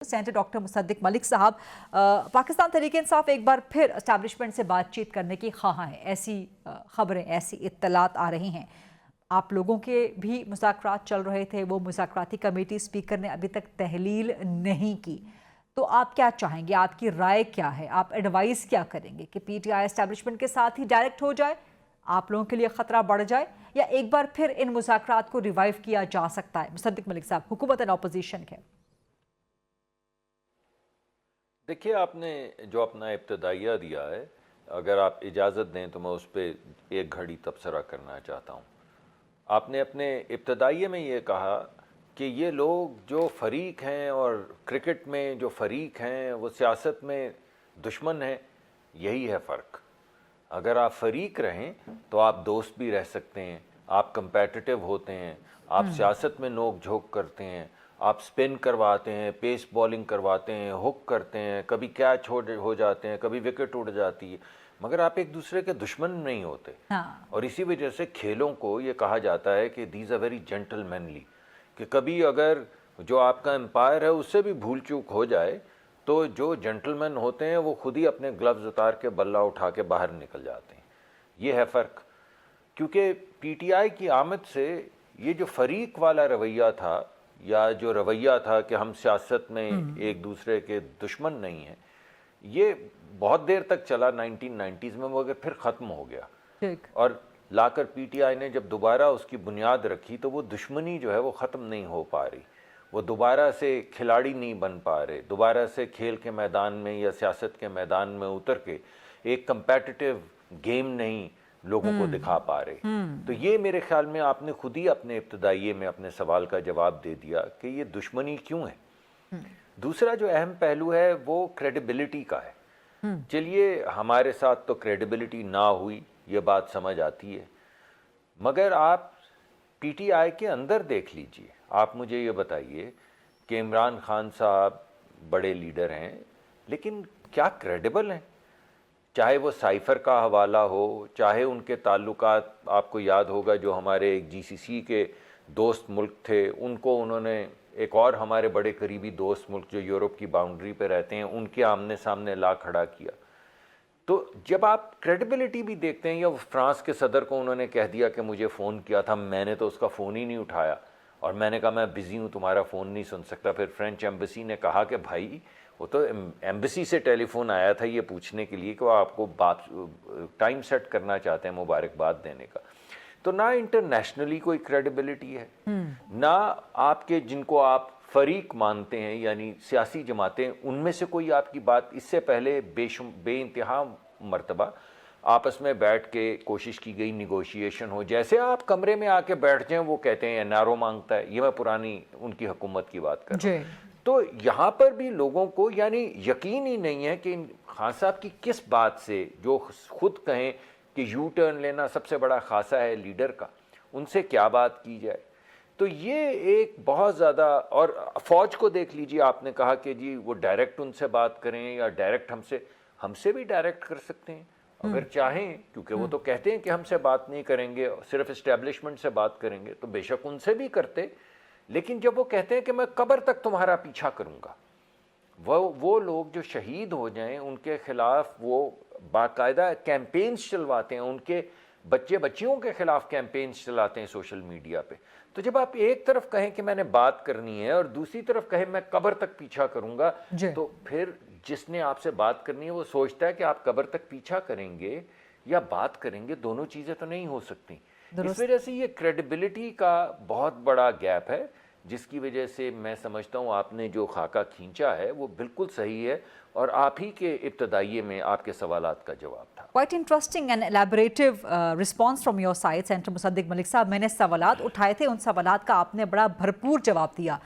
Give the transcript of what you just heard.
Senator doctor Mossadegh Malik साहब, पाकिस्तान तहरीक इंसाफ एक बार फिर एस्टैब्लिशमेंट से बातचीत करने की ख्वाह है। ऐसी खबरें, ऐसी इत्तलात आ रही हैं। आप लोगों के भी मुज़ाकरात चल रहे थे, वो मुज़ाकराती कमेटी स्पीकर ने अभी तक तहलील नहीं की। तो आप क्या चाहेंगे, आपकी राय क्या है, आप एडवाइस क्या करेंगे कि पीटीआई एस्टैब्लिशमेंट के साथ ही डायरेक्ट हो जाए, आप लोगों के लिए ख़तरा बढ़ जाए, या एक बार फिर इन मुज़ाकरात को रिवाइव किया जा सकता है? मुसद्दिक मलिक साहब, हुकूमत एंड अपोजिशन के। देखिए, आपने जो अपना इब्तदाइया दिया है, अगर आप इजाज़त दें तो मैं उस पर एक घड़ी तबसरा करना चाहता हूँ। आपने अपने इब्तदाइये में ये कहा कि ये लोग जो फ़रीक हैं और क्रिकेट में जो फ़रीक हैं वो सियासत में दुश्मन हैं, यही है फ़र्क। अगर आप फ़रीक रहें तो आप दोस्त भी रह सकते हैं, आप कंपेटिटिव होते हैं, आप सियासत में नोक झोंक करते हैं, आप स्पिन करवाते हैं, पेस बॉलिंग करवाते हैं, हुक करते हैं, कभी कैच हो जाते हैं, कभी विकेट उड़ जाती है, मगर आप एक दूसरे के दुश्मन नहीं होते। और इसी वजह से खेलों को ये कहा जाता है कि दीज आर वेरी जेंटलमैनली, कि कभी अगर जो आपका एम्पायर है उससे भी भूल चूक हो जाए तो जो जेंटलमैन होते हैं वो खुद ही अपने ग्लव्स उतार के बल्ला उठा के बाहर निकल जाते हैं। ये है फ़र्क। क्योंकि पीटीआई की आमद से ये जो फ़रीक वाला रवैया था, या जो रवैया था कि हम सियासत में एक दूसरे के दुश्मन नहीं हैं, ये बहुत देर तक चला 1990s में, मगर फिर ख़त्म हो गया। और लाकर पीटीआई ने जब दोबारा उसकी बुनियाद रखी तो वो दुश्मनी जो है वो ख़त्म नहीं हो पा रही, वो दोबारा से खिलाड़ी नहीं बन पा रहे, दोबारा से खेल के मैदान में या सियासत के मैदान में उतर के एक कंपेटिटिव गेम नहीं लोगों को दिखा पा रहे। तो ये मेरे ख्याल में आपने खुद ही अपने इब्तदाइये में अपने सवाल का जवाब दे दिया कि ये दुश्मनी क्यों है। दूसरा जो अहम पहलू है वो क्रेडिबिलिटी का है। चलिए, हमारे साथ तो क्रेडिबिलिटी ना हुई, ये बात समझ आती है, मगर आप पीटीआई के अंदर देख लीजिए। आप मुझे ये बताइए कि इमरान खान साहब बड़े लीडर हैं, लेकिन क्या क्रेडिबल हैं? चाहे वो साइफ़र का हवाला हो, चाहे उनके ताल्लुकात, आपको याद होगा जो हमारे एक जीसीसी के दोस्त मुल्क थे, उनको उन्होंने एक और हमारे बड़े करीबी दोस्त मुल्क जो यूरोप की बाउंड्री पे रहते हैं, उनके आमने सामने ला खड़ा किया। तो जब आप क्रेडिबिलिटी भी देखते हैं, या फ्रांस के सदर को उन्होंने कह दिया कि मुझे फ़ोन किया था, मैंने तो उसका फ़ोन ही नहीं उठाया और मैंने कहा मैं बिज़ी हूँ, तुम्हारा फ़ोन नहीं सुन सकता। फिर फ्रेंच एम्बेसी ने कहा कि भाई वो तो एम्बेसी से टेलीफोन आया था ये पूछने के लिए कि वो आपको बात टाइम सेट करना चाहते हैं मुबारकबाद देने का। तो ना इंटरनेशनली कोई क्रेडिबिलिटी है, ना आपके जिनको आप फरीक मानते हैं यानी सियासी जमातें, उनमें से कोई आपकी बात इससे पहले बेइंतहा मर्तबा आपस में बैठ के कोशिश की गई निगोशिएशन हो, जैसे आप कमरे में आके बैठ जाएं वो कहते हैं एनआरओ मांगता है। ये मैं पुरानी उनकी हुकूमत की बात कर रहा हूं। तो यहाँ पर भी लोगों को यानी यकीन ही नहीं है कि खान साहब की किस बात से, जो खुद कहें कि यू टर्न लेना सबसे बड़ा खासा है लीडर का, उनसे क्या बात की जाए। तो ये एक बहुत ज़्यादा, और फ़ौज को देख लीजिए, आपने कहा कि जी वो डायरेक्ट उनसे बात करें या डायरेक्ट हमसे भी डायरेक्ट कर सकते हैं अगर चाहें, क्योंकि वो तो कहते हैं कि हमसे बात नहीं करेंगे, सिर्फ इस्टेब्लिशमेंट से बात करेंगे, तो बेशक उनसे भी करते। लेकिन जब वो कहते हैं कि मैं कब्र तक तुम्हारा पीछा करूंगा, वो लोग जो शहीद हो जाएं उनके खिलाफ वो बाकायदा कैंपेन्स चलवाते हैं, उनके बच्चे बच्चियों के खिलाफ कैंपेन्स चलाते हैं सोशल मीडिया पे। तो जब आप एक तरफ कहें कि मैंने बात करनी है और दूसरी तरफ कहें मैं कब्र तक पीछा करूंगा, तो फिर जिसने आपसे बात करनी है वो सोचता है कि आप कब्र तक पीछा करेंगे या बात करेंगे, दोनों चीज़ें तो नहीं हो सकती। इस वजह से ये क्रेडिबिलिटी का बहुत बड़ा गैप है, जिसकी वजह से मैं समझता हूँ आपने जो खाका खींचा है वो बिल्कुल सही है, और आप ही के इब्तदाइये में आपके सवालात का जवाब था। Quite interesting and elaborative response from your side senator Musaddiq Malik साहब। मैंने सवालात उठाए थे, उन सवालात का आपने बड़ा भरपूर जवाब दिया।